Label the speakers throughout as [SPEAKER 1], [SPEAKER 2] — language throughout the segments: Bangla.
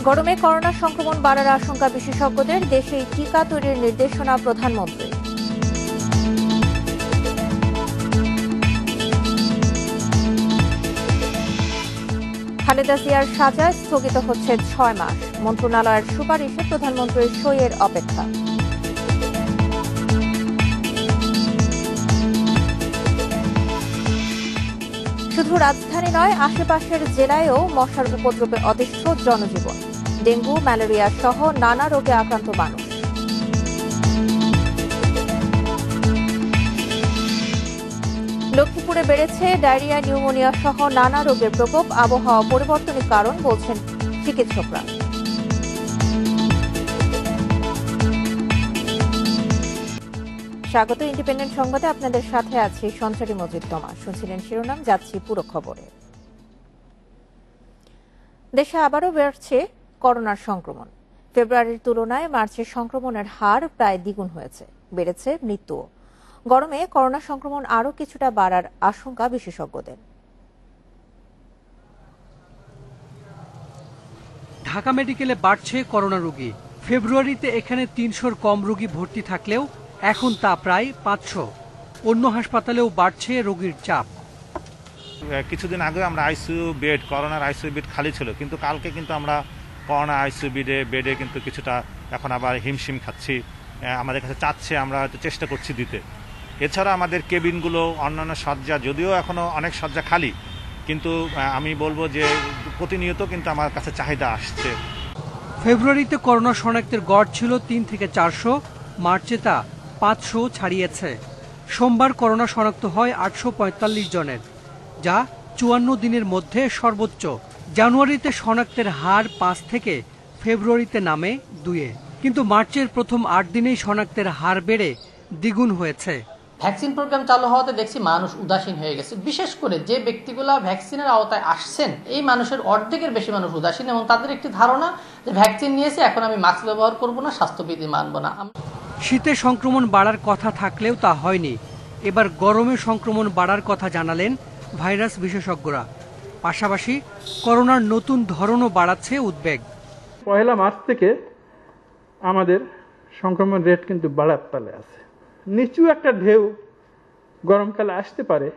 [SPEAKER 1] গরমে করোনা সংক্রমণ বাড়ার আশঙ্কা বিশেষজ্ঞদের, দেশে টিকা তৈরির নির্দেশনা প্রধানমন্ত্রী। খালেদা জিয়ার সাজা স্থগিত হচ্ছে 6 মাস, মন্ত্রণালয়ের সুপারিশে প্রধানমন্ত্রীর সইয়ের অপেক্ষা। শুধু রাজধানী নয়, আশেপাশের জেলায়ও মশার উপদ্রবে অতিষ্ঠ জনজীবন। ডেঙ্গু, ম্যালেরিয়া সহ নানা রোগে আক্রান্ত মানুষ। লক্ষ্মীপুরে বেড়েছে ডায়রিয়া, নিউমোনিয়া সহ নানা রোগের প্রকোপ। আবহাওয়া পরিবর্তনের কারণ বলছেন চিকিৎসকরা। স্বাগত ইন্ডিপেন্ডেন্ট সংবাদে, আপনাদের সাথে আছি সঞ্চারী মজিদ তমা। শুনছিলেন শিরোনাম, যাচ্ছি পুরো খবরে। দেশে আবারও বাড়ছে করোনার সংক্রমণ। ফেব্রুয়ারির তুলনায় মার্চে সংক্রমণের হার প্রায় দ্বিগুণ হয়েছে, বেড়েছে মৃত্যুও। গরমে করোনা সংক্রমণ আরও কিছুটা বাড়ার আশঙ্কা বিশেষজ্ঞদের।
[SPEAKER 2] ঢাকা মেডিকেলে বাড়ছে করোনা রোগী। ফেব্রুয়ারিতে এখানে 300-র কম রোগী ভর্তি থাকলেও এখন তা প্রায় 500। অন্য হাসপাতালেও বাড়ছে রোগীর চাপ।
[SPEAKER 3] কিছুদিন আগে আমরা আইসিইউ বেড, করোনার আইসিইউ বেড খালি ছিল, কিন্তু কালকে কিন্তু আমরা করোনা আইসিইউ বেডে কিন্তু কিছুটা এখন আবার হিমশিম খাচ্ছি। আমাদের কাছে চাচ্ছে, আমরা হয়তো চেষ্টা করছি দিতে। এছাড়া আমাদের কেবিনগুলো, অন্যান্য শয্যা, যদিও এখনো অনেক শয্যা খালি, কিন্তু আমি বলবো যে প্রতিনিয়ত কিন্তু আমার কাছে চাহিদা আসছে।
[SPEAKER 2] ফেব্রুয়ারিতে করোনা শনাক্তের গড় ছিল 3 থেকে 400, মার্চে তা 500 ছাড়িয়েছে। সোমবার করোনা শনাক্ত হয় 845 জনের, যা 54 দিনের মধ্যে সর্বোচ্চ। জানুয়ারিতে শনাক্তের হার 5 থেকে ফেব্রুয়ারিতে নামে 2-এ, কিন্তু মার্চের প্রথম 8 দিনেই শনাক্তের হার বেড়ে দ্বিগুণ হয়েছে।
[SPEAKER 4] ভ্যাকসিন প্রোগ্রাম চালু হওয়াতে দেখছি মানুষ উদাসীন হয়ে গেছে। বিশেষ করে যে ব্যক্তিগুলা ভ্যাকসিনের আওতায় আসছেন, এই মানুষের অর্ধেকের বেশি মানুষ উদাসীন, এবং তাদের একটি ধারণা যে ভ্যাকসিন নিয়েছে, এখন আমি মাস্ক ব্যবহার করব না, স্বাস্থ্যবিধি মানব না।
[SPEAKER 2] শীতে সংক্রমণ বাড়ার কথা থাকলেও তা হয়নি। এবার গরমে সংক্রমণ বাড়ার কথা জানালেন ভাইরাস বিশেষজ্ঞরা। পাশাপাশি করোনার নতুন ধরনও বাড়াচ্ছে উদ্বেগ।
[SPEAKER 5] 1 মার্চ থেকে আমাদের সংক্রমণ রেট কিন্তু বাড়ার তালে আছে। নিচু একটা ঢেউ গরমকালে আসতে পারে,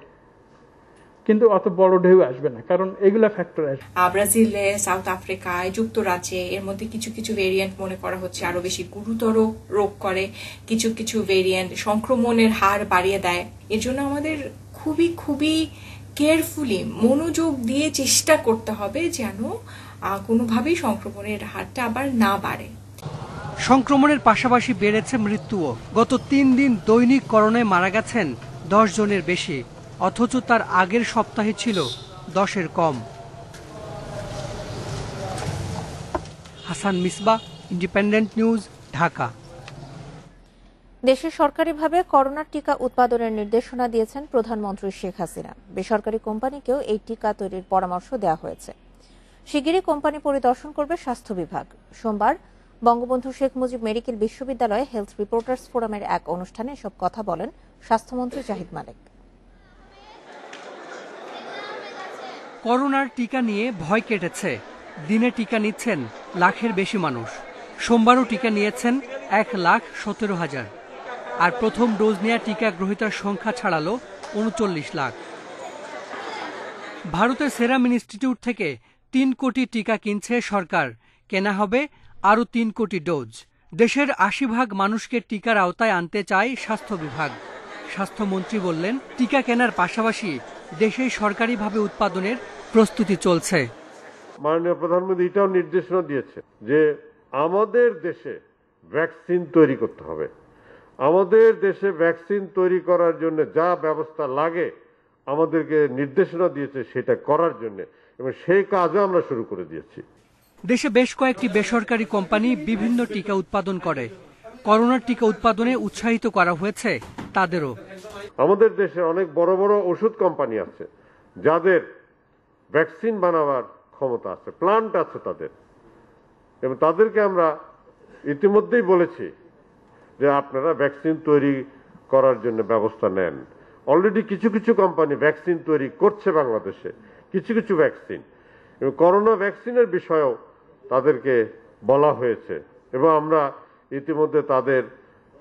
[SPEAKER 5] কিন্তু অত বড় ঢেউ আসবে না, কারণ এগুলা ফ্যাক্টর আসবে।
[SPEAKER 6] ব্রাজিলে, সাউথ আফ্রিকায়, যুক্তরাজ্যে এর মধ্যে কিছু কিছু ভেরিয়েন্ট মনে করা হচ্ছে আরো বেশি গুরুতর রোগ করে। কিছু কিছু ভেরিয়েন্ট সংক্রমণের হার বাড়িয়ে দেয়। এর জন্য আমাদের খুবই খুবই কেয়ারফুলি, মনোযোগ দিয়ে চেষ্টা করতে হবে যেন কোনোভাবেই সংক্রমণের হারটা আবার না বাড়ে।
[SPEAKER 2] সংক্রমণের পাশাপাশি বেড়েছে মৃত্যুও। গত 3 দিন দৈনিক করোনায় মারা গেছেন 10 জনের বেশি, অথচ তার আগের সপ্তাহে ছিল 10-এর কম। Hasan Misbah, Independent News, Dhaka.
[SPEAKER 1] দেশে সরকারিভাবে করোনার টিকা উৎপাদনের নির্দেশনা দিয়েছেন প্রধানমন্ত্রী শেখ হাসিনা। বেসরকারি কোম্পানিকেও এই টিকা তৈরির পরামর্শ দেওয়া হয়েছে। শিগগিরই কোম্পানি পরিদর্শন করবে স্বাস্থ্য বিভাগ। সোমবার বঙ্গবন্ধু শেখ মুজিব মেডিকেল বিশ্ববিদ্যালয়ে হেলথ রিপোর্টার্স ফোরামের এক অনুষ্ঠানে এসব কথা বলেন স্বাস্থ্যমন্ত্রী জাহিদ মালেক।
[SPEAKER 2] করোনার টিকা নিয়ে ভয় কেটেছে। দিনে টিকা নিচ্ছেন লাখের বেশি মানুষ। সোমবারও টিকা নিয়েছেন 1,17,000। আর প্রথম ডোজ নেওয়া টিকা গ্রহীতার সংখ্যা ছাড়ালো 39 লাখ। ভারতের সেরাম ইনস্টিটিউট থেকে 3 কোটি টিকা কিনছে সরকার। কেনা হবে আরও 3 কোটি ডোজ। দেশের 80% মানুষকে টিকার আওতায় আনতে চায় স্বাস্থ্য বিভাগ। স্বাস্থ্যমন্ত্রী বললেন, টিকা কেনার পাশাপাশি দেশে সরকারিভাবে উৎপাদনের প্রস্তুতি চলছে।
[SPEAKER 7] মাননীয় প্রধানমন্ত্রী এটাও নির্দেশনা দিয়েছে যে আমাদের দেশে ভ্যাকসিন তৈরি করতে হবে। আমাদের দেশে ভ্যাকসিন তৈরি করার জন্য যা ব্যবস্থা লাগে আমাদেরকে নির্দেশনা দিয়েছে সেটা করার জন্য, এবং সেই কাজও আমরা শুরু করে দিয়েছি।
[SPEAKER 2] দেশে বেশ কয়েকটি বেসরকারি কোম্পানি বিভিন্ন টিকা উৎপাদন করে। করোনার টিকা উৎপাদনে উৎসাহিত করা হয়েছে তাদেরও।
[SPEAKER 7] আমাদের দেশে অনেক বড় বড় ওষুধ কোম্পানি আছে যাদের ভ্যাকসিন বানাবার ক্ষমতা আছে, প্ল্যান্ট আছে তাদের, এবং তাদেরকে আমরা ইতিমধ্যেই বলেছি যে আপনারা ভ্যাকসিন তৈরি করার জন্য ব্যবস্থা নেন। অলরেডি কিছু কিছু কোম্পানি ভ্যাকসিন তৈরি করছে বাংলাদেশে, কিছু কিছু ভ্যাকসিন, এবং করোনা ভ্যাকসিনের বিষয়েও তাদেরকে বলা হয়েছে এবং আমরা ইতিমধ্যে তাদের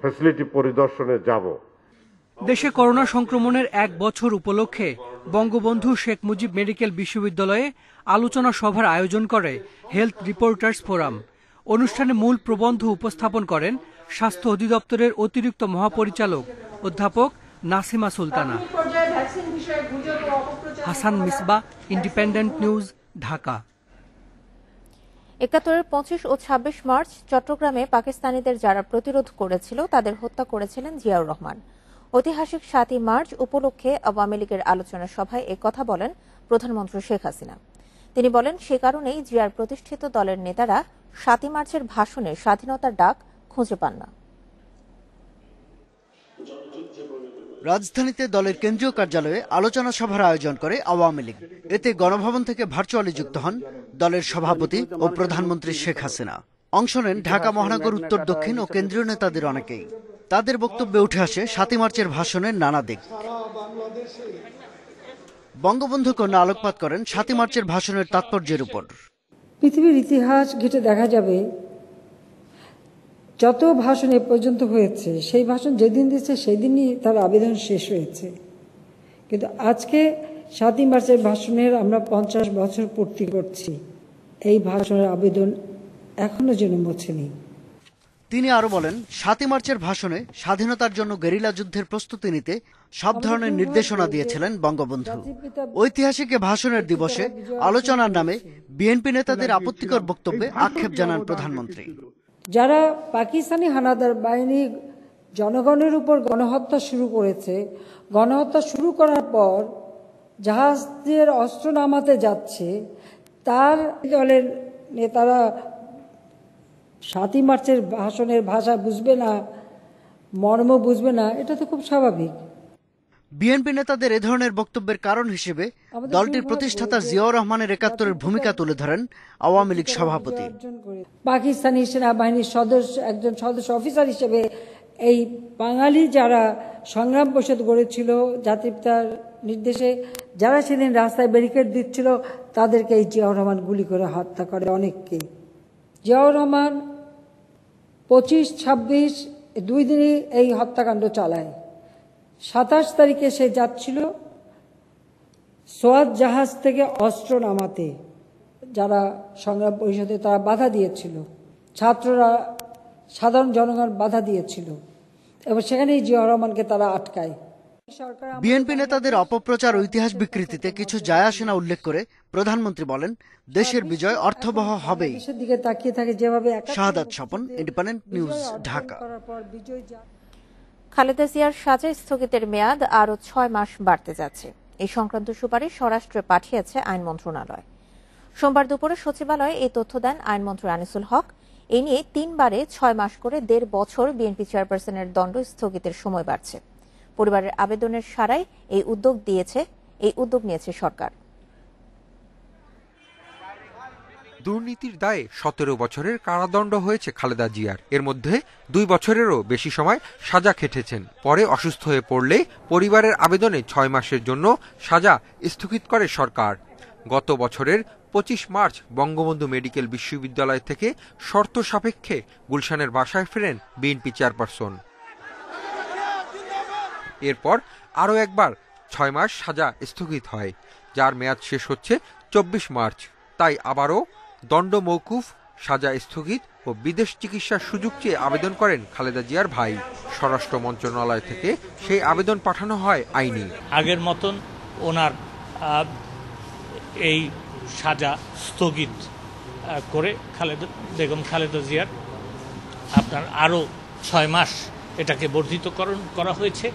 [SPEAKER 7] ফ্যাসিলিটি পরিদর্শনে যাব।
[SPEAKER 2] দেশে করোনা সংক্রমণের 1 বছর উপলক্ষে বঙ্গবন্ধু শেখ মুজিব মেডিকেল বিশ্ববিদ্যালয়ে আলোচনা সভার আয়োজন করে হেলথ রিপোর্টার্স ফোরাম। অনুষ্ঠানে মূল প্রবন্ধ উপস্থাপন করেন স্বাস্থ্য অধিদপ্তরের অতিরিক্ত মহাপরিচালক অধ্যাপক নাসিমা সুলতানা। Hasan Misbah, Independent News, Dhaka.
[SPEAKER 1] ৭১-এর ২৫ ও ২৬ মার্চ চট্টগ্রামে পাকিস্তানিদের যারা প্রতিরোধ করেছিল তাদের হত্যা করেছিলেন জিয়াউর রহমান। ঐতিহাসিক ৭ই মার্চ উপলক্ষে আওয়ামী লীগের আলোচনা সভায় একথা বলেন প্রধানমন্ত্রী শেখ হাসিনা। তিনি বলেন, সে কারণেই জিয়ার প্রতিষ্ঠিত দলের নেতারা ৭ই মার্চের ভাষণে স্বাধীনতার ডাক খুঁজে পান না।
[SPEAKER 8] রাজধানীতে দলের কেন্দ্রীয় কার্যালয়ে আলোচনা সভার আয়োজন করে আওয়ামী লীগ। এতে গণভবন থেকে ভার্চুয়ালি যুক্ত হন দলের সভাপতি ও প্রধানমন্ত্রী শেখ হাসিনা। অংশ নেন ঢাকা মহানগর, উত্তর, দক্ষিণ ও কেন্দ্রীয় নেতাদের অনেকেই। তাদের বক্তব্যে উঠে আসে ৭ই মার্চের ভাষণের নানা দিক। বঙ্গবন্ধু কন্যা আলোকপাত করেন ৭ই মার্চের ভাষণের তাৎপর্যের উপর।
[SPEAKER 9] পৃথিবীর ইতিহাস ঘেঁটে দেখা যাবে, যত ভাষণ এ পর্যন্ত হয়েছে সেই ভাষণ যেদিন দিচ্ছে সেই দিনই তার আবেদন শেষ হয়েছে। কিন্তু আজকে ৭ই মার্চের ভাষণের আমরা ৫০ বছর পূর্তি করছি। এই ভাষণের আবেদন এখনো যেন মোছেনি।
[SPEAKER 8] তিনি আরো বলেন, ৭ই মার্চের ভাষণে স্বাধীনতার জন্য গেরিলা যুদ্ধের প্রস্তুতি নিতে সব ধরনের নির্দেশনা দিয়েছিলেন বঙ্গবন্ধু। ঐতিহাসিক ভাষণের দিবসে আলোচনার নামে বিএনপি নেতাদের আপত্তিকর বক্তব্যে আক্ষেপ জানান প্রধানমন্ত্রী।
[SPEAKER 9] যারা পাকিস্তানি হানাদার বাহিনী জনগণের উপর গণহত্যা শুরু করেছে, গণহত্যা শুরু করার পর জাহাজের অস্ত্র নামাতে যাচ্ছে, তার দলের নেতারা ৭ই মার্চের ভাষণের ভাষা বুঝবে না, মর্ম বুঝবে না, এটা তো খুব স্বাভাবিক।
[SPEAKER 8] বিএনপি নেতাদের এ ধরনের বক্তব্যের কারণ হিসেবে দলটির প্রতিষ্ঠাতা জিয়াউর রহমানের ৭১-এর ভূমিকা তুলে ধরেন আওয়ামী লীগ সভাপতি।
[SPEAKER 9] পাকিস্তানি সেনাবাহিনীর একজন সদস্য অফিসার হিসেবে এই বাঙালি যারা সংগ্রাম পরিষদ গড়েছিল জাতিপিতার নির্দেশে, যারা সেদিন রাস্তায় ব্যারিকেড দিচ্ছিল, তাদেরকে এই জিয়াউর রহমান গুলি করে হত্যা করে অনেককে। জিয়াউর রহমান ২৫-২৬ দুই দিনই এই হত্যাকাণ্ড চালায়। ২৭ তারিখে সে যাচ্ছিল সোয়াত জাহাজ থেকে অস্ত্র নামাতে, যারা সংগ্রাম পরিষদে তারা বাধা দিয়েছিল, ছাত্ররা, সাধারণ জনগণ বাধা দিয়েছিল এবং সেখানেই জিয়াউর রহমানকে তারা আটকায়।
[SPEAKER 8] বিএনপি নেতাদের অপপ্রচার ও ইতিহাস বিকৃতিতে কিছু যায় আসে না উল্লেখ করে প্রধানমন্ত্রী বলেন, দেশের বিজয় অর্থবহ হবেই।
[SPEAKER 9] দিকে তাকিয়ে থাকে যেভাবে।
[SPEAKER 8] শাহাদাত স্বপন, ইন্ডিপেন্ডেন্ট নিউজ, ঢাকা।
[SPEAKER 1] খালেদা জিয়ার সাজা স্থগিতের মেয়াদ আরও ৬ মাস বাড়তে যাচ্ছে। এই সংক্রান্ত সুপারিশ স্বরাষ্ট্রে পাঠিয়েছে আইন মন্ত্রণালয়। সোমবার দুপুরে সচিবালয়ে এই তথ্য দেন আইনমন্ত্রী আনিসুল হক। এ নিয়ে ৩ বারে ৬ মাস করে ১.৫ বছর বিএনপি চেয়ারপারসনের দণ্ড স্থগিতের সময় বাড়ছে। পরিবারের আবেদনের সারাই এই উদ্যোগ নিয়েছে সরকার।
[SPEAKER 10] দুর্নীতির দায়ে ১৭ বছরের কারাদণ্ড হয়েছে খালেদা জিয়ার। এর মধ্যে ২ বছরেরও বেশি সময় সাজা খেটেছেন। পরে অসুস্থ হয়ে পড়লে পরিবারের আবেদনে ৬ মাসের জন্য সাজা স্থগিত করে সরকার। গত বছরের ২৫ মার্চ বঙ্গবন্ধু মেডিকেল বিশ্ববিদ্যালয় থেকে শর্ত সাপেক্ষে গুলশানের বাসায় ফেরেন বিএনপি চেয়ারপারসন। এরপর আরও একবার ৬ মাস সাজা স্থগিত হয়, যার মেয়াদ শেষ হচ্ছে ২৪ মার্চ। তাই আবারও দণ্ড মওকুফ, সাজা স্থগিত ও বিদেশ চিকিৎসার সুযোগ চেয়ে আবেদন করেন খালেদা জিয়ার ভাই। স্বরাষ্ট্র মন্ত্রণালয় থেকে সেই আবেদন পাঠানো হয় আইনি।
[SPEAKER 11] আগের মতন ওনার এই সাজা স্থগিত করে বেগম খালেদা জিয়ার আপনার আরও ৬ মাস এটাকে বর্ধিতকরণ করা হয়েছে।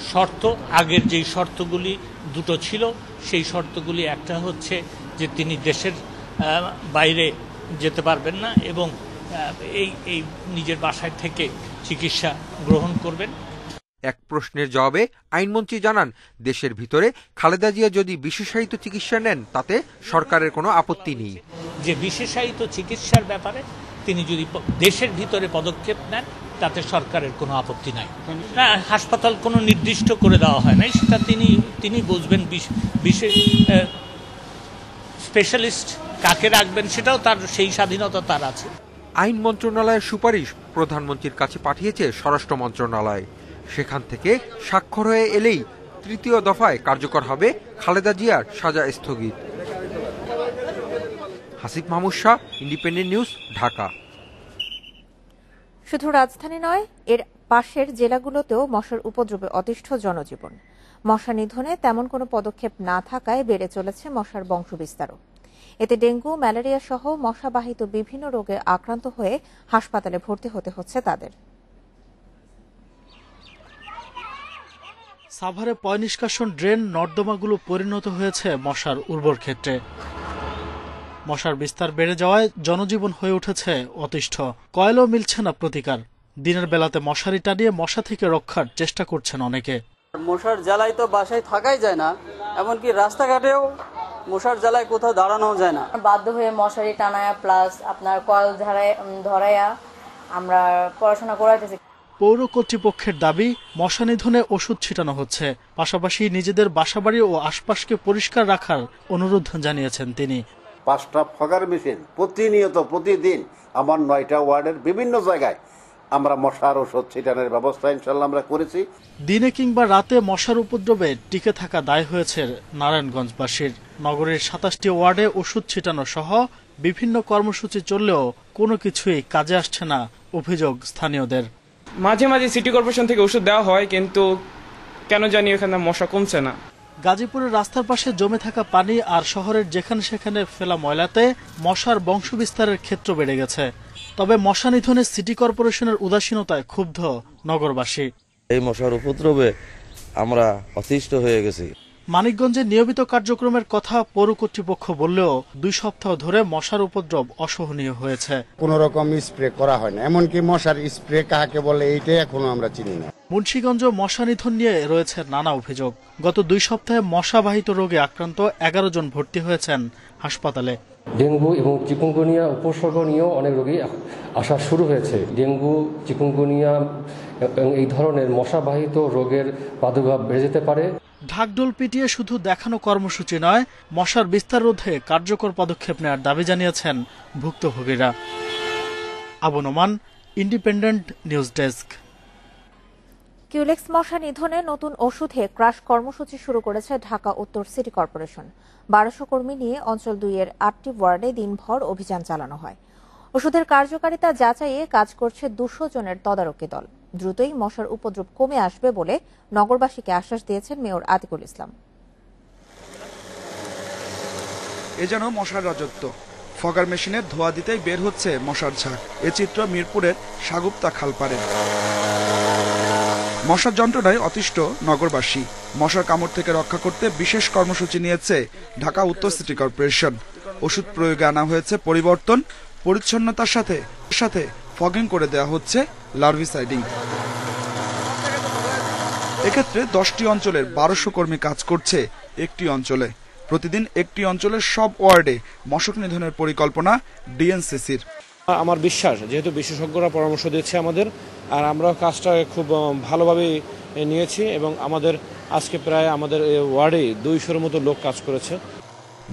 [SPEAKER 11] শর্ত, আগের যেই শর্তগুলি দুটো ছিল, সেই শর্তগুলি একটা হচ্ছে যে তিনি দেশের বাইরে যেতে পারবেন না এবং এই নিজের বাসায় থেকে চিকিৎসা গ্রহণ করবেন।
[SPEAKER 10] এক প্রশ্নের জবাবে আইনমন্ত্রী জানান, দেশের ভিতরে খালেদা জিয়া যদি বিশেষায়িত চিকিৎসা নেন তাতে সরকারের কোনো আপত্তি নেই।
[SPEAKER 11] যে বিশেষায়িত চিকিৎসার ব্যাপারে তিনি যদি দেশের ভিতরে পদক্ষেপ নেন তাতে সরকারের কোনো আপত্তি নাই। না, হাসপাতাল কোনো নির্দিষ্ট করে দেওয়া হয় নাই, সেটা তিনি বুঝবেন। বিশেষ স্পেশালিস্ট কাকে রাখবেন সেটাও তার সেই স্বাধীনতা তার আছে।
[SPEAKER 10] আইন মন্ত্রণালয়ের সুপারিশ প্রধানমন্ত্রীর কাছে পাঠিয়েছে স্বরাষ্ট্র মন্ত্রণালয়। সেখান থেকে স্বাক্ষর হয়ে এলেই তৃতীয় দফায় কার্যকর হবে খালেদা জিয়ার সাজা স্থগিত। Hasib Mahmud Shah, independent News, Dhaka.
[SPEAKER 1] শুধু রাজধানী নয়, এর পাশের জেলাগুলোতেও মশার উপদ্রবে অতিষ্ঠ জনজীবন। মশা নিধনে তেমন কোনো পদক্ষেপ না থাকায় বেড়ে চলেছে মশার বংশবিস্তারও। এতে ডেঙ্গু, ম্যালেরিয়া সহ মশাবাহিত বিভিন্ন রোগে আক্রান্ত হয়ে হাসপাতালে ভর্তি হতে হচ্ছে তাদের।
[SPEAKER 12] সাভারে পয় নিষ্কাশন ড্রেন নর্দমাগুলো পরিণত হয়েছে মশার উর্বর ক্ষেত্রে। মশার বিস্তার বেড়ে যাওয়ায় জনজীবন হয়ে উঠেছে অতিষ্ঠ। কয়েলও মিলছে না প্রতিকার। দিনের বেলাতে মশারি টানিয়ে মশা থেকে রক্ষার চেষ্টা করছেন অনেকে।
[SPEAKER 13] মশার জ্বালায় তো বাসায় থাকাই যায় না, এমনকি রাস্তাঘাটেও মশার জ্বালায় কোথাও দাঁড়ানো যায় না।
[SPEAKER 14] বাধ্য হয়ে মশারি টানায়া প্লাস আপনার কয়েল ধরায়া আমরা পড়াশোনা করাইতেছি।
[SPEAKER 12] পৌর কর্তৃপক্ষের দাবি, মশা নিধনে ওষুধ ছিটানো হচ্ছে, পাশাপাশি নিজেদের বাসাবাড়ি ও আশপাশকে পরিষ্কার রাখার অনুরোধ জানিয়েছেন তিনি।
[SPEAKER 15] 5টা ফগার মেশিন প্রতিদিন আমার 9টা ওয়ার্ডের বিভিন্ন জায়গায় আমরা মশার ওষুধ ছিটানোর ব্যবস্থা ইনশাল্লাহ আমরা করেছি।
[SPEAKER 12] দিনে কিংবা রাতে মশার উপদ্রবে টিকে থাকা দায় হয়েছে নারায়ণগঞ্জবাসীর। নগরের 27টি ওয়ার্ডে ওষুধ ছিটানো সহ বিভিন্ন কর্মসূচি চললেও কোনো কিছুই কাজে আসছে না অভিযোগ স্থানীয়দের।
[SPEAKER 16] মাঝে মাঝে সিটি কর্পোরেশন থেকে ওষুধ দেওয়া হয়, কিন্তু কেন জানি ওখানে মশা কমছে না।
[SPEAKER 12] গাজীপুরের রাস্তার পাশে জমে থাকা পানি আর শহরের যেখানে সেখানে ফেলা ময়লাতে মশার বংশবিস্তারের ক্ষেত্র বেড়ে গেছে। তবে মশা নিধনে সিটি কর্পোরেশনের উদাসীনতায় ক্ষুব্ধ নগরবাসী।
[SPEAKER 17] এই মশার উপদ্রবে আমরা অতিষ্ঠ হয়ে গেছি।
[SPEAKER 12] মানিকগঞ্জে নিয়মিত কার্যক্রমের কথা পৌর কর্তৃপক্ষ বললেও 2 সপ্তাহ ধরে মশার উপদ্রব অসহনীয় হয়েছে।
[SPEAKER 18] কোন রকম স্প্রে করা হয় না, এমনকি মশার স্প্রে কাকে বলে এইটাই এখনো আমরা চিনি না।
[SPEAKER 12] মুন্সিগঞ্জ মশা নিধন নিয়ে রয়েছে নানা অভিযোগ। গত 2 সপ্তাহে মশাবাহিত রোগে আক্রান্ত 11 জন ভর্তি হয়েছেন হাসপাতালে।
[SPEAKER 19] ডেঙ্গু এবং চিকুনগুনিয়া উপসর্গ নিয়েও অনেক রোগী আসা শুরু হয়েছে। ডেঙ্গু, চিকুনগুনিয়া এই ধরনের মশাবাহিত রোগের প্রাদুর্ভাব বেড়ে যেতে পারে।
[SPEAKER 12] ঢাকঢোল পিটিয়ে শুধু দেখানো কর্মসূচি নয়, মশার বিস্তার রোধে কার্যকর পদক্ষেপ নেওয়ার দাবি জানিয়েছেন ভুক্তভোগীরা। Abu Noman, Independent News desk.
[SPEAKER 1] Culex মশা নিধনে নতুন ওষুধে ক্রাশ কর্মসূচি শুরু করেছে ঢাকা উত্তর সিটি কর্পোরেশন। 1200 কর্মী নিয়ে অঞ্চল 2-এর 8টি ওয়ার্ডে দিনভর অভিযান চালানো হয়। ওষুধের কার্যকারিতা যাচাইয়ে কাজ করছে 200 জনের তদারকি দল। দ্রুতই মশার উপদ্রব কমে আসবে বলে নগরবাসীকে আশ্বাস দিয়েছেন মেয়র আতিকুল ইসলাম।
[SPEAKER 20] এ যেন মশার রাজত্ব। ফগার মেশিনের ধোয়া দিতেই বের হচ্ছে মশার ঝাঁক। এ চিত্র মিরপুরের সাগুপ্তা খালপাড়ে। মশার যন্ত্রণায় অতিষ্ঠ নগরবাসী। মশার কামড় থেকে রক্ষা করতে বিশেষ কর্মসূচি নিয়েছে ঢাকা উত্তর সিটি কর্পোরেশন। ওষুধ প্রয়োগে আনা হয়েছে পরিবর্তন, পরিচ্ছন্নতার সাথে ফগিং করে দেওয়া হচ্ছে লার্ভিসাইডিং। এক্ষেত্রে 10টি অঞ্চলের 1200 কর্মী কাজ করছে একটি অঞ্চলে। প্রতিদিন একটি অঞ্চলের সব ওয়ার্ডে মশক নিধনের পরিকল্পনা ডিএনসিসির।
[SPEAKER 21] আমার বিশ্বাস, যেহেতু বিশেষজ্ঞরা পরামর্শ দিচ্ছে আমাদের, আর আমরা কাজটা খুব ভালোভাবে নিয়েছি এবং আমাদের আজকে প্রায় আমাদের ওয়ার্ডে 200-এর মতো লোক কাজ করেছে।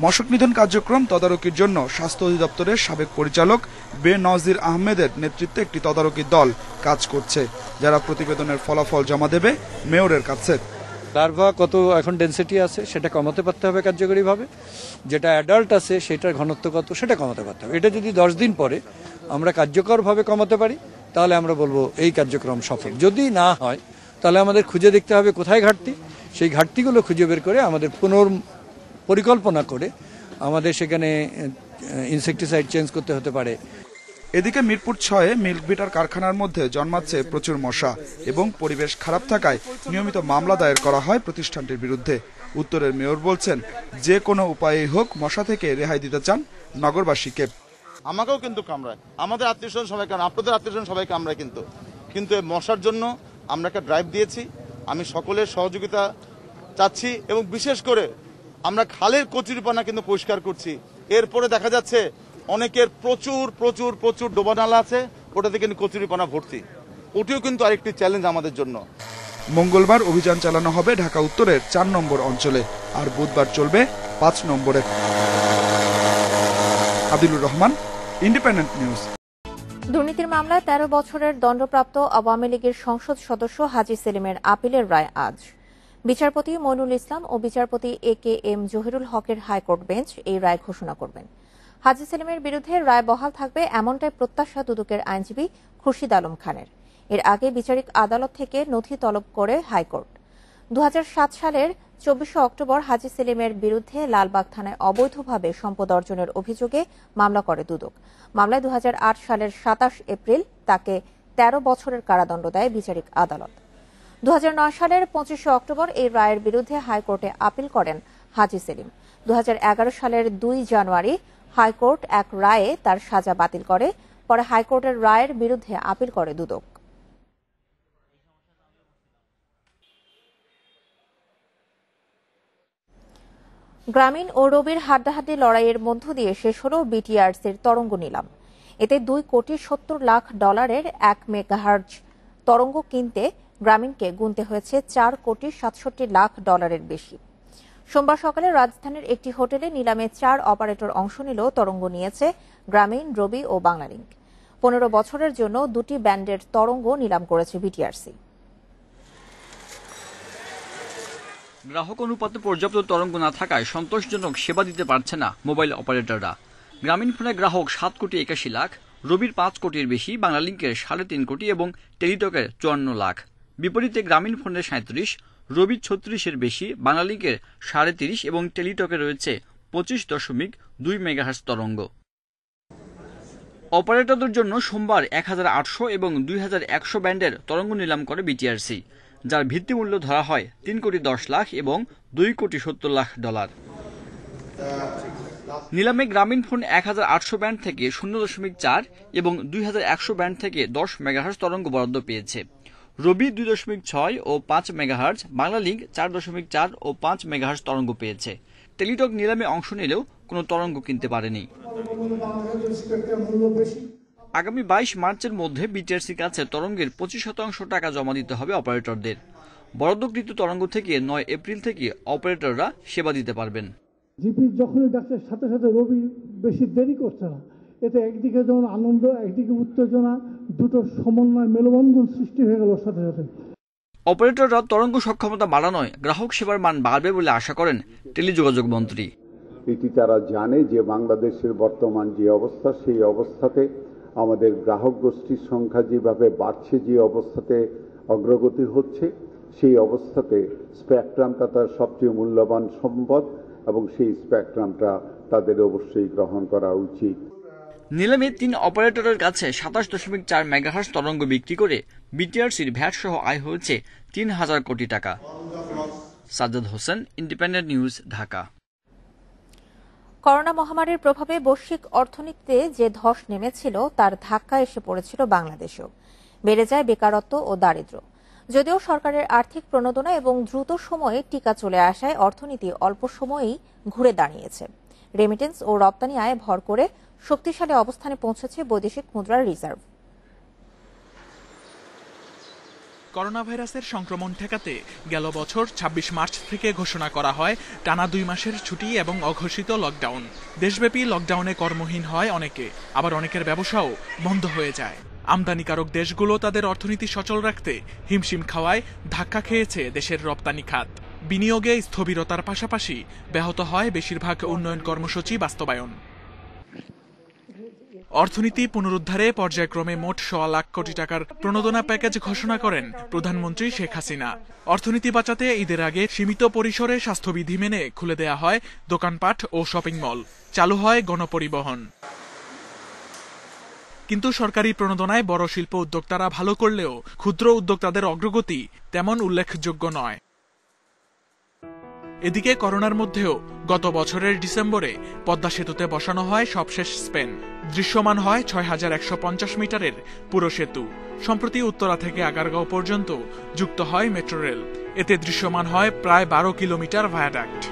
[SPEAKER 20] মশক নিধন কার্যক্রম তদারকির জন্য স্বাস্থ্য অধিদপ্তরের সাবেক পরিচালক বেনজির আহমেদের নেতৃত্বে একটি তদারকি দল কাজ করছে, যারা প্রতিবেদনের ফলাফল জমা দেবে মেয়রের কাছে।
[SPEAKER 22] লার্ভা কত এখন ডেনসিটি আছে সেটা কমাতে পারতে হবে কার্যকরীভাবে, যেটা অ্যাডাল্ট আছে সেটার ঘনত্ব কত সেটা কমাতে পারতে হবে। এটা যদি 10 দিন পরে আমরা কার্যকরভাবে কমাতে পারি তাহলে আমরা বলবো এই কার্যক্রম সফল। যদি না হয় তাহলে আমাদের খুঁজে দেখতে হবে কোথায় ঘাটতি, সেই ঘাটতিগুলো খুঁজে বের করে আমাদের পরিকল্পনা করে আমাদের সেখানে ইনসেকটিসাইড চেঞ্জ করতে হতে পারে।
[SPEAKER 20] এদিকে মিরপুর 6-এ মিল্ক বিটার কারখানার মধ্যে জন্মাচ্ছে প্রচুর মশা এবং পরিবেশ খারাপ থাকায় নিয়মিত মামলা দায়ের করা হয় প্রতিষ্ঠানটির বিরুদ্ধে। উত্তরের মেয়র বলছেন, যে কোনো উপায়েই হোক মশা থেকে রেহাই দিতে চান নগরবাসীকে।
[SPEAKER 23] আমাকেও কিন্তু কামড়ায়, আমাদের আত্মীয়স্বজন সবাই কামড়ায়, আপনাদের আত্মীয়স্বজন সবাই কামড়ায়, কিন্তু এই মশার জন্য আমরা একটা ড্রাইভ দিয়েছি। আমি সকলের সহযোগিতা চাচ্ছি এবং বিশেষ করে আমরা খালের কচুরিপানা কিন্তু পরিষ্কার করছি। এরপরে দেখা যাচ্ছে অনেকের প্রচুর প্রচুর প্রচুর ডোবানালা আছে, ওটাতে কিন্তু কচুরিপানা ভর্তি। ওটিও কিন্তু আরেকটি চ্যালেঞ্জ আমাদের জন্য।
[SPEAKER 20] মঙ্গলবার অভিযান চালানো হবে ঢাকা উত্তরের 4 নম্বর অঞ্চলে, আর বুধবার চলবে 5 নম্বরে। Adilur Rahman, Independent news.
[SPEAKER 1] দুর্নীতির মামলায় ১৩ বছরের দণ্ডপ্রাপ্ত আওয়ামী লীগের সংসদ সদস্য হাজী সেলিমের আপিলের রায় আজ। বিচারপতি মইনুল ইসলাম ও বিচারপতি AKM জহিরুল হকের হাইকোর্ট বেঞ্চ এই রায় ঘোষণা করবেন। হাজী সেলিমের বিরুদ্ধে রায় বহাল থাকবে এমনটাই প্রত্যাশা দুদকের আইনজীবী খুরশিদ আলম খানের। এর আগে বিচারিক আদালত থেকে নথি তলব করে হাইকোর্ট। 2007 সালের 24 অক্টোবর হাজী সেলিমের বিরুদ্ধে লালবাগ থানায় অবৈধভাবে সম্পদ অর্জনের অভিযোগে মামলা করে দুদক। মামলায় 2008 সালের 27 এপ্রিল তাকে 13 বছরের কারাদণ্ড দেয় বিচারিক আদালত। 2009 সালের 25 অক্টোবর এই রায়ের বিরুদ্ধে হাইকোর্টে আপিল করেন হাজী সেলিম। 2011 সালের 2 জানুয়ারি হাইকোর্ট এক রায়ে তার সাজা বাতিল করে। পরে হাইকোর্টের রায়ের বিরুদ্ধে আপিল করে দুদক। গ্রামীণ ও রবির হাড্ডাহাড্ডি লড়াইয়ের মধ্য দিয়ে শেষ হল বিটিআরসির তরঙ্গ নিলাম। এতে $2.70 লাখ 1 মেগাহার্জ তরঙ্গ কিনতে গ্রামীণকে গুনতে হয়েছে $4.67 লাখ বেশি। সোমবার সকালে রাজধানীর একটি হোটেলে নিলামে 4 অপারেটর অংশ নিলেও তরঙ্গ নিয়েছে গ্রামীণ, রবি ও বাংলালিংক। 15 বছরের জন্য 2টি ব্যান্ডের তরঙ্গ নিলাম করেছে বিটিআরসি।
[SPEAKER 3] গ্রাহক অনুপাতে পর্যাপ্ত তরঙ্গ না থাকায় সন্তোষজনক সেবা দিতে পারছে না মোবাইল অপারেটররা। গ্রামীণ ফোনের গ্রাহক 7.81 লাখ, রবির 5 কোটির বেশি, বাংলালিংকের 3.5 কোটি এবং টেলিটকের 54 লাখ। বিপরীতে গ্রামীণ ফোনের 37, রবির 36-এর বেশি, বাংলালিংকের 30.5 এবং টেলিটকে রয়েছে 25.2 মেগাহার্জ তরঙ্গ। অপারেটরদের জন্য সোমবার 1800 এবং 2100 ব্যান্ডের তরঙ্গ নিলাম করে বিটিআরসি, যার ভিত্তিমূল্য ধরা হয় $3.10 লাখ এবং $2.70 লাখ। নিলামে গ্রামীণ ফোন 1800 ব্যান্ড থেকে 0.4 এবং 2100 ব্যান্ড থেকে 10 মেগাহার্জ তরঙ্গ বরাদ্দ পেয়েছে। রবি 2.6 ও 5 মেগাহার্জ, বাংলালিংক 4.4 ও 5 মেগাহার্জ তরঙ্গ পেয়েছে। টেলিটক নিলামে অংশ নিলেও কোনো তরঙ্গ কিনতে পারেনি। আগামী 22 মার্চের মধ্যে বিটিআরসির কাছে তরঙ্গের 25% টাকা জমা দিতে হবে অপারেটরদের। বরাদ্দকৃত তরঙ্গ থেকে 9 এপ্রিল থেকে অপারেটররা সেবা দিতে পারবেন।
[SPEAKER 4] জিপি যখনই ডাকছে সাথে সাথে রবি বেশি দেরি করছে না। এতে একদিকে যেমন আনন্দ, একদিকে উত্তেজনা, দুটো সমন্বয় মেলবন্ধন সৃষ্টি হয়ে গেল সাথে সাথে।
[SPEAKER 3] অপারেটররা তরঙ্গ সক্ষমতা বাড়ানোয় গ্রাহক সেবার মান বাড়বে বলে আশা করেন টেলিযোগাযোগ মন্ত্রী।
[SPEAKER 5] এটি তারা জানে যে বাংলাদেশের বর্তমান যে অবস্থা, সেই অবস্থাতে আমাদের গ্রাহক গোষ্ঠীর সংখ্যা যেভাবে বাড়ছে, যে অবস্থাতে অগ্রগতি হচ্ছে, সেই অবস্থাতে স্পেকট্রামটা তার সবচেয়ে মূল্যবান সম্পদ এবং সেই স্পেকট্রামটা তাদের অবশ্যই গ্রহণ করা উচিত।
[SPEAKER 3] নিলামে 3 অপারেটরের কাছে 27.4 মেগাহার্জ তরঙ্গ বিক্রি করে বিটিআরসির ভ্যাট সহ আয় হয়েছে 3000 কোটি টাকা। Sajjad Hossain, independent News, Dhaka.
[SPEAKER 1] Corona মহামারীর প্রভাবে বৈশ্বিক অর্থনীতিতে যে ধস নেমেছিল তার ধাক্কা এসে পড়েছিল বাংলাদেশেও। বেড়ে যায় বেকারত্ব ও দারিদ্র্য। যদিও সরকারের আর্থিক প্রণোদনা এবং দ্রুত সময়ে টিকা চলে আসায় অর্থনীতি অল্প সময়েই ঘুরে দাঁড়িয়েছে। রেমিটেন্স ও রপ্তানি আয়ে ভর করে শক্তিশালী অবস্থানে পৌঁছেছে বৈদেশিক মুদ্রার রিজার্ভ।
[SPEAKER 24] করোনা ভাইরাসের সংক্রমণ ঠেকাতে গেল বছর 26 মার্চ থেকে ঘোষণা করা হয় টানা 2 মাসের ছুটি এবং অঘোষিত লকডাউন। দেশব্যাপী লকডাউনে কর্মহীন হয় অনেকে, আবার অনেকের ব্যবসাও বন্ধ হয়ে যায়। আমদানিকারক দেশগুলো তাদের অর্থনীতি সচল রাখতে হিমশিম খাওয়ায় ধাক্কা খেয়েছে দেশের রপ্তানি খাত। বিনিয়োগে স্থবিরতার পাশাপাশি ব্যাহত হয় বেশিরভাগ উন্নয়ন কর্মসূচি বাস্তবায়ন। অর্থনীতি পুনরুদ্ধারে পর্যায়ক্রমে মোট 1.25 লাখ কোটি টাকার প্রণোদনা প্যাকেজ ঘোষণা করেন প্রধানমন্ত্রী শেখ হাসিনা। অর্থনীতি বাঁচাতে ঈদের আগে সীমিত পরিসরে স্বাস্থ্যবিধি মেনে খুলে দেয়া হয় দোকানপাট ও শপিং মল, চালু হয় গণপরিবহন। কিন্তু সরকারি প্রণোদনায় বড় শিল্প উদ্যোক্তারা ভালো করলেও ক্ষুদ্র উদ্যোক্তাদের অগ্রগতি তেমন উল্লেখযোগ্য নয়। এদিকে করোনার মধ্যেও গত বছরের ডিসেম্বরে পদ্মা সেতুতে বসানো হয় সবশেষ স্পেন। দৃশ্যমান হয় 6150 মিটারের পুরো সেতু। সম্প্রতি উত্তরা থেকে আগারগাঁও পর্যন্ত যুক্ত হয় মেট্রো রেল। এতে দৃশ্যমান হয় প্রায় 12 কিলোমিটার ভায়াডাক্ট।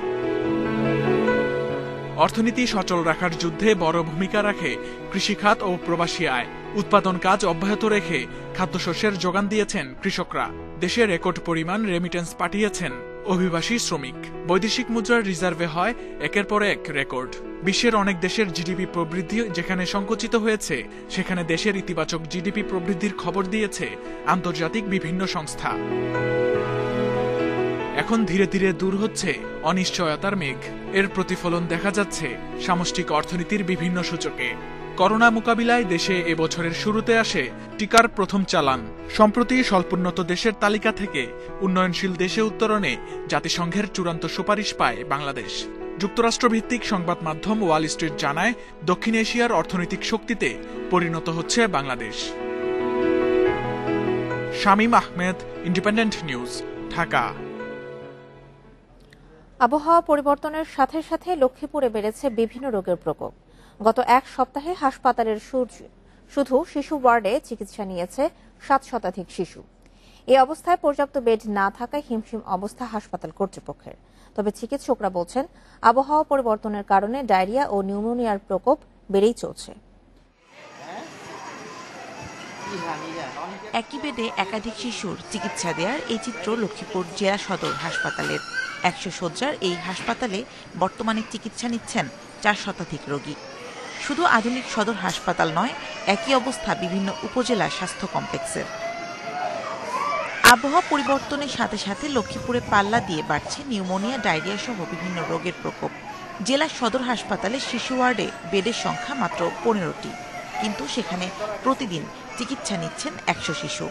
[SPEAKER 24] অর্থনীতি সচল রাখার যুদ্ধে বড় ভূমিকা রাখে কৃষিখাত ও প্রবাসী আয়। উৎপাদন কাজ অব্যাহত রেখে খাদ্যশস্যের যোগান দিয়েছেন কৃষকরা। দেশে রেকর্ড পরিমাণ রেমিটেন্স পাঠিয়েছেন অভিবাসী শ্রমিক। বৈদেশিক মুদ্রার রিজার্ভে হয় একের পর এক রেকর্ড। বিশ্বের অনেক দেশের জিডিপি প্রবৃদ্ধি যেখানে সংকুচিত হয়েছে, সেখানে দেশের ইতিবাচক জিডিপি প্রবৃদ্ধির খবর দিয়েছে আন্তর্জাতিক বিভিন্ন সংস্থা। এখন ধীরে ধীরে দূর হচ্ছে অনিশ্চয়তার মেঘ। এর প্রতিফলন দেখা যাচ্ছে সামষ্টিক অর্থনীতির বিভিন্ন সূচকে। করোনা মোকাবিলায় দেশে এবছরের শুরুতে আসে টিকার প্রথম চালান। সম্প্রতি স্বল্পোন্নত দেশের তালিকা থেকে উন্নয়নশীল দেশে উত্তরণে জাতিসংঘের চূড়ান্ত সুপারিশ পায় বাংলাদেশ। যুক্তরাষ্ট্রভিত্তিক সংবাদ মাধ্যম ওয়াল স্ট্রিট জানায়, দক্ষিণ এশিয়ার অর্থনৈতিক শক্তিতে পরিণত হচ্ছে বাংলাদেশ। Shamim Ahmed, Independent News, Dhaka.
[SPEAKER 1] আবহাওয়া পরিবর্তনের সাথে সাথে লক্ষ্মীপুরে বেড়েছে বিভিন্ন রোগের প্রকোপ। গত এক সপ্তাহে হাসপাতালের শুধু শিশু ওয়ার্ডে চিকিৎসা নিয়েছে 7 শতাধিক শিশু। এই অবস্থায় পর্যাপ্ত বেড না থাকায় হিমশিম অবস্থা হাসপাতাল কর্তৃপক্ষের। তবে চিকিৎসকরা বলছেন, আবহাওয়া পরিবর্তনের কারণে ডায়রিয়া ও নিউমোনিয়ার প্রকোপ বেড়েই চলছে।
[SPEAKER 2] একই বেডে একাধিক শিশুর চিকিৎসা দেওয়ার এই চিত্র লক্ষ্মীপুর জেলা সদর হাসপাতালের। 100 শয্যার এই হাসপাতালে বর্তমানে চিকিৎসা নিচ্ছেন 4 শতাধিক রোগী। শুধু আধুনিক সদর হাসপাতাল নয়, একই অবস্থা বিভিন্ন উপজেলা স্বাস্থ্য কমপ্লেক্সের। আবহাওয়া পরিবর্তনের সাথে সাথে লক্ষ্মীপুরে পাল্লা দিয়ে বাড়ছে নিউমোনিয়া, ডায়রিয়া সহ বিভিন্ন রোগের প্রকোপ। জেলা সদর হাসপাতালে শিশু ওয়ার্ডে বেডের সংখ্যা মাত্র 15টি, কিন্তু সেখানে প্রতিদিন চিকিৎসা নিচ্ছেন 100 শিশু।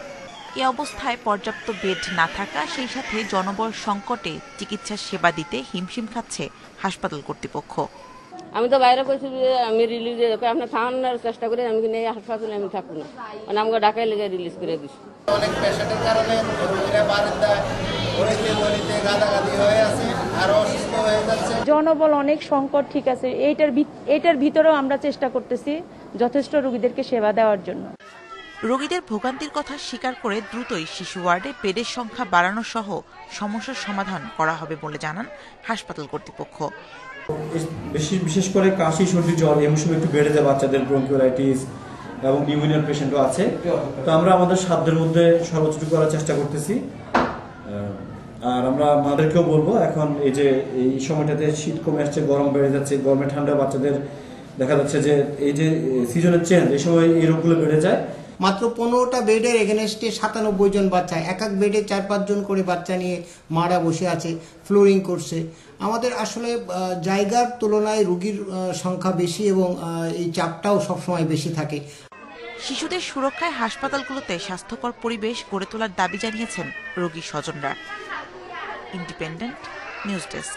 [SPEAKER 2] এ অবস্থায় পর্যাপ্ত বেড না থাকা, সেই সাথে জনবল সংকটে চিকিৎসার সেবা দিতে হিমশিম খাচ্ছে হাসপাতাল কর্তৃপক্ষ।
[SPEAKER 6] আমি তো বাইরে বলছি যে আমি রিলিজে আপনার থানার চেষ্টা করে আমি এই হাসপাতালে আমি থাকবো না, মানে আমাকে ঢাকায় লেগে রিলিজ করে দিচ্ছি।
[SPEAKER 18] অনেক পেশেন্টের কারণে গাদাগাদি হয়ে আছে, আরো অসুস্থ হয়ে যাচ্ছে।
[SPEAKER 7] জনবল অনেক সংকট, ঠিক আছে, এইটার ভিতরেও আমরা চেষ্টা করতেছি যথেষ্ট রোগীদেরকে সেবা দেওয়ার জন্য।
[SPEAKER 2] রোগীদের ভোগান্তির কথা স্বীকার করে দ্রুতই শিশু ওয়ার্ডে বেডের সংখ্যা বাড়ানো সহ সমস্যার সমাধান করা হবে বলে জানান হাসপাতাল কর্তৃপক্ষ।
[SPEAKER 9] বিশেষ করে কাশি, সর্দি, জ্বর এই মৌসুমে একটু বেড়ে যায় বাচ্চাদের, ব্রঙ্কিওলাইটিস এবং নিউমোনিয়ার পেশেন্টও আছে। তো আমরা আমাদের সাধ্যের মধ্যে সর্বোচ্চ করার চেষ্টা করতেছি। আর আমরা আমাদেরকেও বলবো, এখন এই যে এই সময়টাতে শীত কমে আসছে, গরম বেড়ে যাচ্ছে, গরমে ঠান্ডা বাচ্চাদের দেখা যাচ্ছে যে এই যে সিজনের চেঞ্জ, এই সময় এই রোগগুলো বেড়ে যায়।
[SPEAKER 25] মাত্র 15টা বেডের এগেনস্টে 97 জন বাচ্চা, এক বেডে 4-5 জন করে বাচ্চা নিয়ে মারা বসে আছে, ফ্লোরিং করছে। আমাদের আসলে জায়গার তুলনায় রোগীর সংখ্যা বেশি এবং এই চাপটাও সবসময় বেশি থাকে।
[SPEAKER 2] শিশুদের সুরক্ষায় হাসপাতালগুলোতে স্বাস্থ্যকর পরিবেশ গড়ে তোলার দাবি জানিয়েছেন রোগী স্বজনরা। Independent News desk.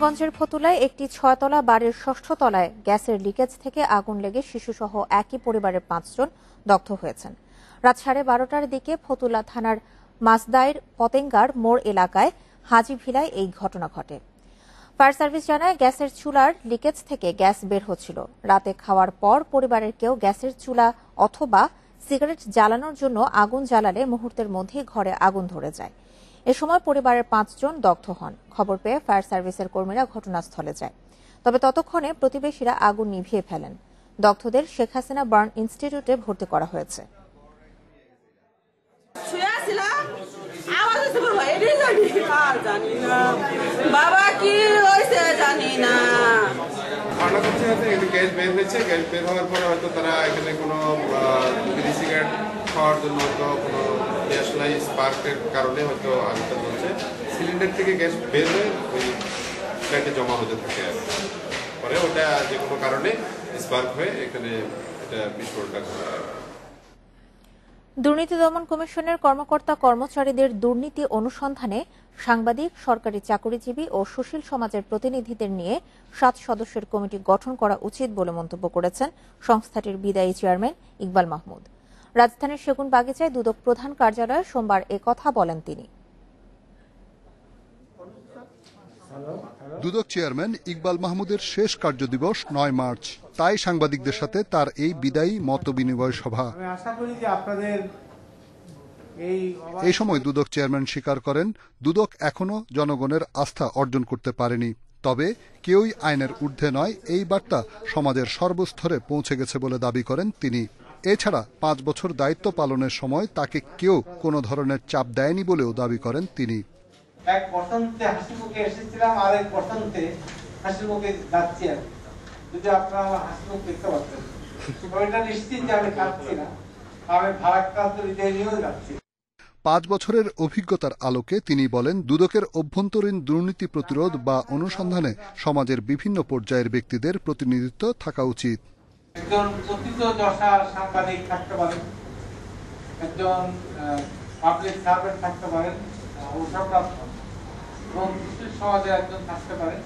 [SPEAKER 1] গঞ্জের ফতুলায় একটি 6তলা বাড়ির 6ষ্ঠ তলায় গ্যাসের লিকেজ থেকে আগুন লেগে শিশুসহ একই পরিবারের 5 জন দগ্ধ হয়েছেন। রাত 12:30টার দিকে ফতুলা থানার মাসদাইর পতেঙ্গার মোড় এলাকায় হাজি ভিলায় এই ঘটনা ঘটে। ফায়ার সার্ভিস জানায়, গ্যাসের চুলার লিকেজ থেকে গ্যাস বের হচ্ছিল। রাতে খাওয়ার পর পরিবারের কেউ গ্যাসের চুলা অথবা সিগারেট জ্বালানোর জন্য আগুন জ্বালালে মুহূর্তের মধ্যেই ঘরে আগুন ধরে যায়। এ সময় পরিবারের 5 জন দগ্ধ হন। খবর পেয়ে ফায়ার সার্ভিসের কর্মীরা ঘটনাস্থলে যায়, তবে ততক্ষণে প্রতিবেশীরা আগুন নিভিয়ে ফেলেন। দগ্ধদের শেখ হাসিনা বার্ন ইনস্টিটিউটে ভর্তি করা হয়েছে।
[SPEAKER 26] বাবা কি হয়েছে জানি না,
[SPEAKER 27] গ্যাস বের হয়েছে। গ্যাস বের হওয়ার পরে হয়তো তারা এখানে কোনো বিড়ি সিগারেট খাওয়ার জন্য হয়তো কোনো গ্যাস লাই স্পার্কের কারণে হয়তো আগুনটা জ্বলছে। সিলিন্ডার থেকে গ্যাস বের হয়ে ওই ফ্ল্যাটে জমা হতে থাকে, আর পরে ওটা যে কোনো কারণে স্পার্ক হয়ে এখানে এটা বিস্ফোরণটা ঘটে।
[SPEAKER 1] দুর্নীতি দমন কমিশনের কর্মকর্তা কর্মচারীদের দুর্নীতি অনুসন্ধানে সাংবাদিক, সরকারি চাকরিজীবী ও সুশীল সমাজের প্রতিনিধিদের নিয়ে 7 সদস্যের কমিটি গঠন করা উচিত বলে মন্তব্য করেছেন সংস্থাটির বিদায়ী চেয়ারম্যান ইকবাল মাহমুদ। রাজধানীর সেগুনবাগিচায় দুদক প্রধান কার্যালয়ে সোমবার একথা বলেন তিনি।
[SPEAKER 28] দুদক চেয়ারম্যান ইকবাল মাহমুদের শেষ কার্যদিবস 9 মার্চ, তাই সাংবাদিকদের সাথে তার এই বিদায়ী মতবিনিময় সভা। এই সময় দুদক চেয়ারম্যান স্বীকার করেন, দুদক এখনো জনগণের আস্থা অর্জন করতে পারেনি। তবে কেউই আইনের ঊর্ধ্বে নয়, এই বার্তা সমাজের সর্বস্তরে পৌঁছে গেছে বলে দাবি করেন তিনি। এছাড়া 5 বছর দায়িত্ব পালনের সময় তাকে কেউ কোনো ধরনের চাপ দেয়নি বলেও দাবি করেন তিনি।
[SPEAKER 8] এক বসন্তে হাসি মুখে এসেছিলাম, আর এক বসন্তে হাসি মুখে যাচ্ছি। আর যদি আপনারা আমার হাসি মুখ দেখতে পাচ্ছেন, ওইটা নিশ্চিত যে আমি কাঁদছি না, আমি ভারাক্রান্ত হৃদয় নিয়েও যাচ্ছি।
[SPEAKER 28] 5 বছরের অভিজ্ঞতার আলোকে তিনি বলেন, দুদকের অভ্যন্তরীণ দুর্নীতি প্রতিরোধ বা অনুসন্ধানে সমাজের বিভিন্ন পর্যায়ের ব্যক্তিদের প্রতিনিধিত্ব থাকা উচিত।
[SPEAKER 8] একজন প্রথিতযশা সাংবাদিক থাকতে পারেন, একজন পাবলিক সার্ভেন্ট থাকতে পারেন, অবসরপ্রাপ্ত, এবং সমাজে একজন থাকতে পারেন।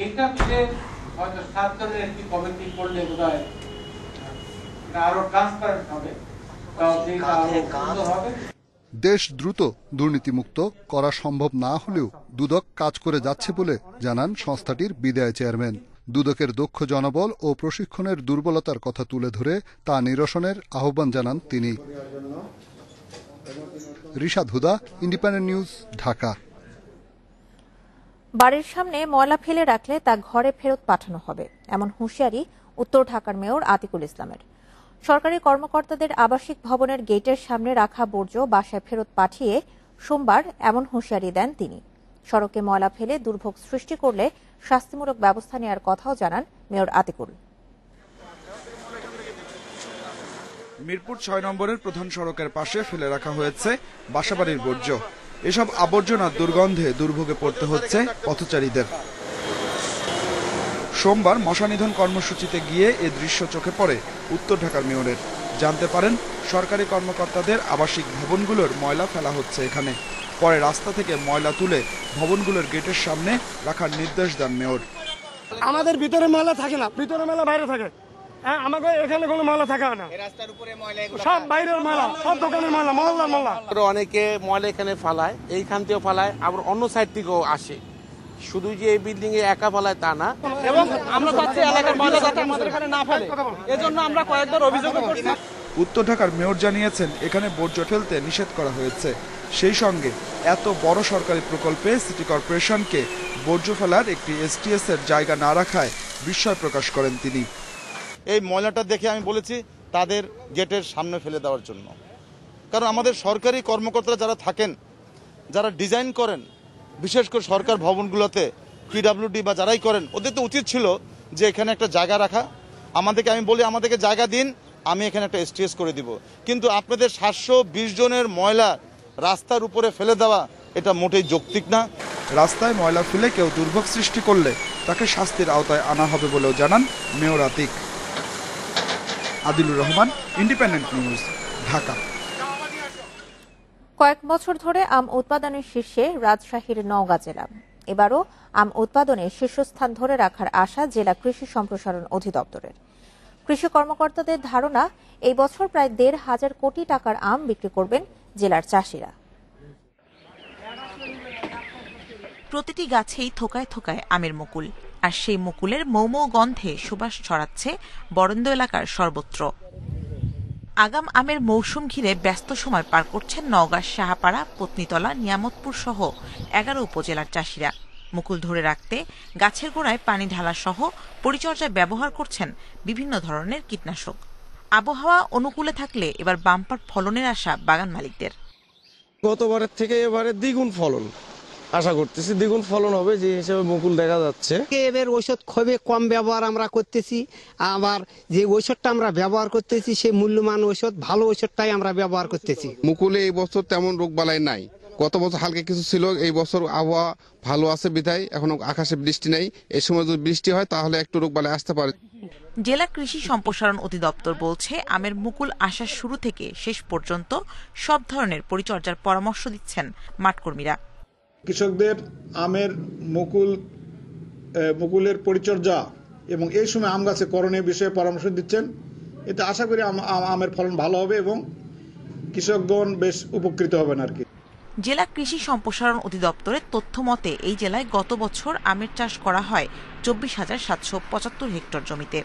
[SPEAKER 8] এটা মিলে হয়তো 7 জনের একটি কমিটি করলে বোধহয় আরো ট্রান্সপারেন্ট হবে,
[SPEAKER 28] দেশ দ্রুত দুর্নীতিমুক্ত করা সম্ভব না হলেও দুদক কাজ করে যাচ্ছে বলে জানান সংস্থাটির বিদায়ী চেয়ারম্যান। দুদকের দক্ষ জনবল ও প্রশিক্ষণের দুর্বলতার কথা তুলে ধরে তা নিরসনের আহ্বান জানান তিনি। রিশাদ হুদা, ইন্ডিপেন্ডেন্ট নিউজ, ঢাকা।
[SPEAKER 1] বাড়ির সামনে ময়লা ফেলে রাখলে তা ঘরে ফেরত পাঠানো হবে, এমন হুঁশিয়ারি উত্তর ঢাকার মেয়র আতিকুল ইসলামের। সরকারি কর্মকর্তাদের আবাসিক ভবনের গেটের সামনে রাখা বর্জ্য বাসায় ফেরত পাঠিয়ে সোমবার এমন হুঁশিয়ারি দেন তিনি। সড়কে ময়লা ফেলে দুর্ভোগ সৃষ্টি করলে শাস্তিমূলক ব্যবস্থা নেওয়ার কথাও জানান মেয়র আতিকুল।
[SPEAKER 20] মিরপুর 6 নম্বরের প্রধান সড়কের পাশে ফেলে রাখা হয়েছে বাসাবাড়ির বর্জ্য। এসব আবর্জনার দুর্গন্ধে দুর্ভোগে পড়তে হচ্ছে পথচারীদের। সোমবার মশা নিধন কর্মসূচিতে গিয়ে এ দৃশ্য চোখে পড়ে উত্তর ঢাকার মেয়রের। জানতে পারেন সরকারি কর্মকর্তাদের আবাসিক ভবনগুলোর ময়লা ফেলা হচ্ছে এখানে। পরে রাস্তা থেকে ময়লা তুলে ভবনগুলোর গেটের সামনে রাখার নির্দেশ দেন মেয়র।
[SPEAKER 10] আমাদের ভিতরে ময়লা থাকে না, ভিতরে ময়লা বাইরে থাকে। আমাকে এখানে কোনো ময়লা থাকে না, সব বাইরের ময়লা, সব দোকানের ময়লা, মহল্লার ময়লা।
[SPEAKER 11] অনেকে ময়লা এখানে ফালায়, এইখান থেকেও ফালায়, আবার অন্য সাইড থেকেও আসে। শুধু যে এই বিল্ডিং এ একা ফেলায় তা না, এবং আমরা চাচ্ছি এলাকার ময়লা যাতে আমাদের এখানে না ফেলে, এজন্য আমরা কয়েকবার অভিযোগ করছি।
[SPEAKER 20] উত্তর ঢাকার মেয়র জানিয়েছেন এখানে বর্জ্য ফেলতে নিষেধ করা হয়েছে। সেই সঙ্গে এত বড় সরকারি প্রকল্পে সিটি কর্পোরেশনকে বর্জ্য ফেলার একটি এসটিএস এর জায়গা না রাখায় বিস্ময় প্রকাশ করেন তিনি।
[SPEAKER 23] এই ময়লাটা দেখে আমি বলেছি তাদের গেটের সামনে ফেলে দেওয়ার জন্য, কারণ আমাদের সরকারি কর্মকর্তারা যারা থাকেন, যারা ডিজাইন করেন, বিশেষ করে সরকার ভবনগুলোতে পিডব্লিউডি বা যারাই করেন, ওদের তো উচিত ছিল যে এখানে একটা জায়গা রাখা। আমি বলি আমাদেরকে জায়গা দিন, আমি এখানে একটা এসটিএস করে দিব। কিন্তু আপনাদের 720 জনের ময়লা রাস্তার উপরে ফেলে দেওয়া, এটা মোটেই যৌক্তিক না।
[SPEAKER 20] রাস্তায় ময়লা ফেলে কেউ দুর্ভোগ সৃষ্টি করলে তাকে শাস্তির আওতায় আনা হবে বলেও জানান mayor Atik. Adilur Rahman, Independent News, Dhaka.
[SPEAKER 1] কয়েক বছর ধরে আম উৎপাদনের শীর্ষে রাজশাহীর নওগাঁ জেলা। এবারও আম উৎপাদনে শীর্ষস্থান ধরে রাখার আশা জেলা কৃষি সম্প্রসারণ অধিদপ্তরের। কৃষি কর্মকর্তাদের ধারণা, এই বছর প্রায় 1,500 কোটি টাকার আম বিক্রি করবেন জেলার চাষিরা।
[SPEAKER 2] প্রতিটি গাছেই থোকায় থোকায় আমের মুকুল, আর সেই মুকুলের মৌ গন্ধে সুবাস ছড়াচ্ছে বরেন্দ্র এলাকার সর্বত্র। আগাম আমের মৌসুম ঘিরে ব্যস্ত সময় পার করছেন নওগাঁর সাহাপাড়া, পত্নীতলা, নিয়ামতপুর সহ 11 উপজেলার চাষিরা। মুকুল ধরে রাখতে গাছের গোড়ায় পানি ঢালা সহ পরিচর্যায় ব্যবহার করছেন বিভিন্ন ধরনের কীটনাশক। আবহাওয়া অনুকূলে থাকলে এবার বাম্পার ফলনের আশা বাগান মালিকদের।
[SPEAKER 13] গতবারের থেকে এবারে দ্বিগুণ ফলন আশা করতেছি, দ্বিগুণ ফলন হবে যে হিসেবে মুকুল দেখা যাচ্ছে।
[SPEAKER 14] এবার ঔষধ খুবই কম ব্যবহার আমরা করতেছি, আবার যে ঔষধটা আমরা ব্যবহার করতেছি সেই মূল্যমান ঔষধ, ভালো ঔষধটাই আমরা ব্যবহার করতেছি।
[SPEAKER 15] মুকুলে এই বছর তেমন রোগ বালাই নাই, গত বছর হালকা কিছু ছিল, এই বছর আবহাওয়া ভালো আছে বিধায় এখনো আকাশে বৃষ্টি নেই। এই সময় যদি বৃষ্টি হয় তাহলে একটু রোগ বালাই আসতে পারে।
[SPEAKER 2] জেলা কৃষি সম্প্রসারণ অধিদপ্তর বলছে, আমের মুকুল আসার শুরু থেকে শেষ পর্যন্ত সব ধরনের পরিচর্যার পরামর্শ দিচ্ছেন মাঠকর্মীরা।
[SPEAKER 16] কৃষকদের আমের মুকুলের পরিচর্যা এবং এই সময় আম গাছে করণীয় বিষয়ে পরামর্শ দিচ্ছেন। এতে আশা করি আমের ফলন ভালো হবে এবং কৃষকগণ বেশ উপকৃত হবেন আর কি।
[SPEAKER 2] জেলা কৃষি সম্প্রসারণ অধিদপ্তরের তথ্য মতে এই জেলায় গত বছর আমের চাষ করা হয় 24,775 হেক্টর জমিতে।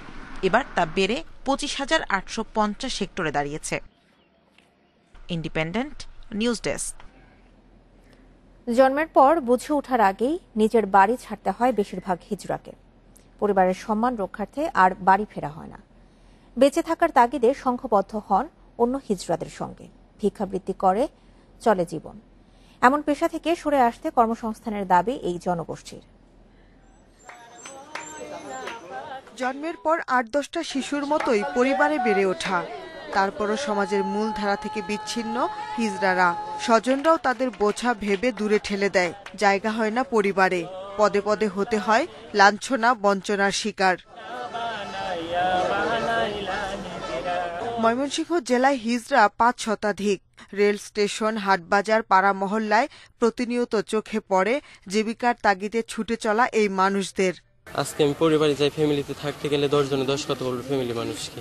[SPEAKER 2] এবার তা বেড়ে 25,850 হেক্টরে দাঁড়িয়েছে। Independent News desk.
[SPEAKER 1] জন্মের পর বুঝে ওঠার আগেই নিজের বাড়ি ছাড়তে হয় বেশিরভাগ হিজড়াকে। পরিবারের সম্মান রক্ষার্থে আর বাড়ি ফেরা হয় না। বেঁচে থাকার তাগিদে সংঘবদ্ধ হন অন্য হিজড়াদের সঙ্গে, ভিক্ষাবৃত্তি করে চলে জীবন। এমন পেশা থেকে সরে আসতে কর্মসংস্থানের দাবি এই জনগোষ্ঠীর।
[SPEAKER 3] জন্মের পর ৮-১০টা শিশুর মতোই পরিবারে বেড়ে ওঠা, তারপরও সমাজের মূল ধারা থেকে বিচ্ছিন্ন হিজড়ারা। স্বজনরাও তাদের বোঝা ভেবে দূরে ঠেলে দেয়, জায়গা হয় না পরিবারে, পদে পদে হতে হয় লাঞ্ছনা বঞ্চনার শিকার। ময়মনসিংহ জেলায় হিজড়া ৫ শতাধিক। রেল স্টেশন, হাটবাজার, পাড়া মহল্লায় প্রতিনিয়ত চোখে পড়ে জীবিকার তাগিদে ছুটে চলা এই মানুষদের।
[SPEAKER 4] আজকে আমি পরিবারে যাই, ফ্যামিলিতে থাকতে গেলে 10 জনে 10 কথা বলবো ফ্যামিলি মানুষকে,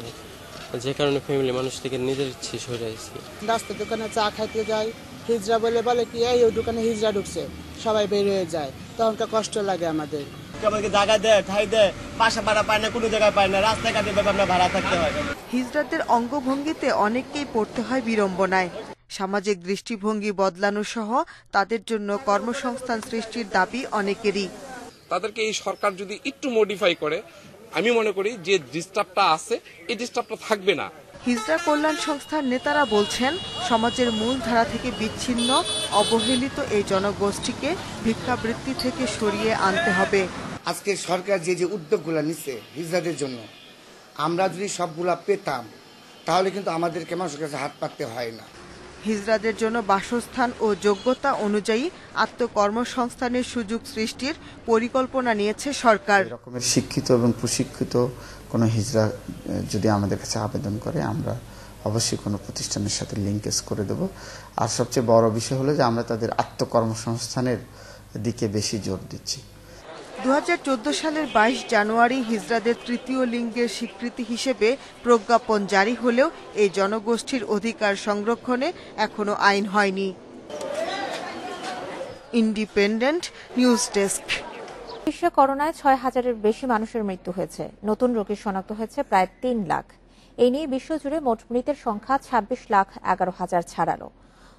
[SPEAKER 4] যে কারণে ফ্যামিলি মানুষ থেকে নিজের ইচ্ছে সরে আসছি।
[SPEAKER 5] রাস্তার দোকানে চা খাইতে যাই, হিজড়া বলে কি এই দোকানে হিজড়া ঢুকছে, সবাই বের হয়ে যায়, তখনকার কষ্ট লাগে আমাদের।
[SPEAKER 12] জায়গা দেয়, ঠাই দেয়, বাসা ভাড়া পায় না, কোনো জায়গায় পায় না, রাস্তায় ঘাটে আমরা ভাড়া থাকতে হয়।
[SPEAKER 3] হিজড়াদের অঙ্গভঙ্গিতে অনেককেই পড়তে হয় বিড়ম্বনায়। সামাজিক দৃষ্টিভঙ্গি বদলানো সহ তাদের জন্য কর্মসংস্থান সৃষ্টির দাবি অনেকেরই।
[SPEAKER 17] তাদেরকে এই সরকার যদি একটু মডিফাই করে, আমি মনে করি যে ডিস্টার্বটা আছে এই ডিস্টার্বটা থাকবে না।
[SPEAKER 3] হিজড়া কল্যাণ সংস্থার নেতারা বলছেন, সমাজের মূল ধারা থেকে বিচ্ছিন্ন অবহেলিত এই জনগোষ্ঠীকে ভিক্ষাবৃত্তি থেকে সরিয়ে আনতে হবে।
[SPEAKER 19] আজকে সরকার যে উদ্যোগগুলো নিচ্ছে হিজড়াদের জন্য, আমরা যদি সবগুলা পেতাম তাহলে কিন্তু আমাদেরকে মানুষের কাছে হাত পাততে হয় না।
[SPEAKER 3] হিজড়াদের জন্য বাসস্থান ও যোগ্যতা অনুযায়ী আত্মকর্মসংস্থানের সুযোগ সৃষ্টির পরিকল্পনা নিয়েছে সরকার।
[SPEAKER 21] এরকমের শিক্ষিত এবং প্রশিক্ষিত কোনো হিজড়া যদি আমাদের কাছে আবেদন করে, আমরা অবশ্যই কোনো প্রতিষ্ঠানের সাথে লিঙ্কেজ করে দেব। আর সবচেয়ে বড় বিষয় হলো যে আমরা তাদের আত্মকর্মসংস্থানের দিকে বেশি জোর দিচ্ছি।
[SPEAKER 3] 2014 সালের 22 জানুয়ারি হিজড়াদের তৃতীয় লিঙ্গের স্বীকৃতি হিসেবে প্রজ্ঞাপন জারি হলেও এই জনগোষ্ঠীর অধিকার সংরক্ষণে এখনো আইন হয়নি। Independent News desk.
[SPEAKER 1] বিশ্বে করোনায় 6,000-এর বেশি মানুষের মৃত্যু হয়েছে। নতুন রোগী শনাক্ত হয়েছে প্রায় 3 লাখ। এই নিয়ে বিশ্বজুড়ে মোট মৃতের সংখ্যা 26,11,000 ছাড়ালো।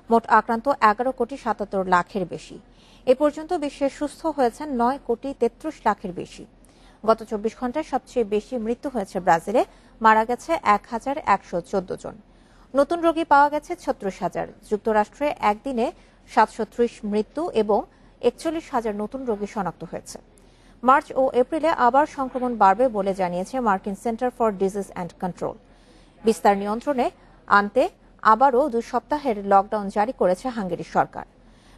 [SPEAKER 1] মোট আক্রান্ত 11,77,00,000-এর বেশি। এ পর্যন্ত বিশ্বে সুস্থ হয়েছেন 9,33,00,000-এর বেশি। গত 24 ঘন্টায় সবচেয়ে বেশি মৃত্যু হয়েছে ব্রাজিলে, মারা গেছে 1,114 জন। নতুন রোগী পাওয়া গেছে 36,000। যুক্তরাষ্ট্রে একদিনে 730 মৃত্যু এবং 41,000 নতুন রোগী শনাক্ত হয়েছে। মার্চ ও এপ্রিলে আবার সংক্রমণ বাড়বে বলে জানিয়েছে মার্কিন centre for disease and control. বিস্তার নিয়ন্ত্রণে আনতে আবারও 2 সপ্তাহের লকডাউন জারি করেছে হাঙ্গেরি সরকার।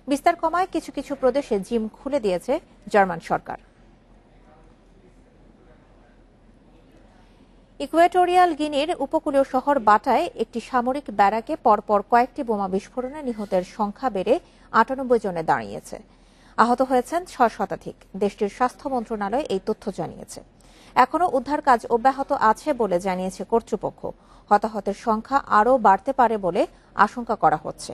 [SPEAKER 1] বিস্তার কমায় কিছু কিছু প্রদেশে জিম খুলে দিয়েছে জার্মান সরকার। ইকুয়েটোরিয়াল গিনির উপকূলীয় শহর বাটায় একটি সামরিক ব্যারাকে পরপর কয়েকটি বোমা বিস্ফোরণে নিহতের সংখ্যা বেড়ে 98 জনে দাঁড়িয়েছে। আহত হয়েছেন 6 শতাধিক। দেশটির স্বাস্থ্য মন্ত্রণালয় এই তথ্য জানিয়েছে। এখনও উদ্ধার কাজ অব্যাহত আছে বলে জানিয়েছে কর্তৃপক্ষ। হতাহতের সংখ্যা আরও বাড়তে পারে বলে আশঙ্কা করা হচ্ছে।